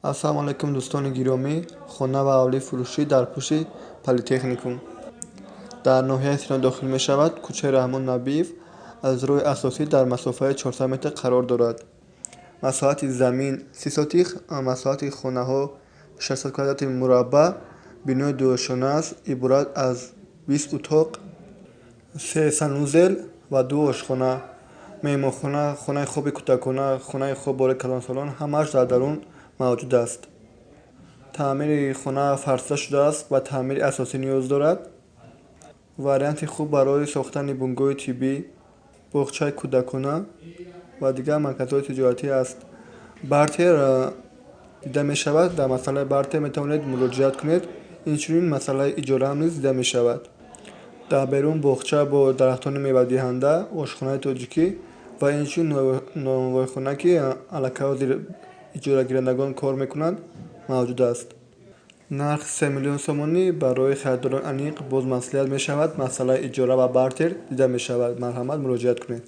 ассалому алайкум дӯстони гиромӣ. Хона ва авлии фурӯшӣ дар пӯшти политехникум дар ноҳияи Сино дохил мешавад. Кӯчаи Раҳмон Набиев аз роҳи асосӣ дар масофаи 400 метр қарор дорад. Масоҳати замин 30 сотих, масоҳати хонаҳо 600 квадрати мураббаъ. Бинои дуошона аст, иборат аз 20 утоқ, 3 санузел ва 2 ошхона, меҳмонхона, хонаи хоби кӯтакхона, хонаи хоб барои калонсолон ҳамааш дар дарун мавҷуд аст. Таъмири хона фарсуда шудааст ва таъмири асосӣ ниёз дорад. Варианти хуб барои сохтани бунгоҳи тиббӣ, боғчаи кӯдакона ва дигар марказҳои тиҷоратӣ аст. Бартер дида мешавад. Дар масъалаи бартер метавонед муроҷиат кунед. Инчунин масъалаи иҷора ҳам низ дида мешавад. Дар берун боғча бо дарахтони мевадиҳанда, ошхонаи тоҷикӣ ва инчунин новойхона, ки аллакай иҷорагирандагон кор мекунанд, мавҷуд аст. Нархи 3 миллион сомонӣ барои харидорон аниқ боз маслиҳат мешавад. Масъалаи иҷора ва бартер дида мешавад. Марҳамат, муроҷиат кунед.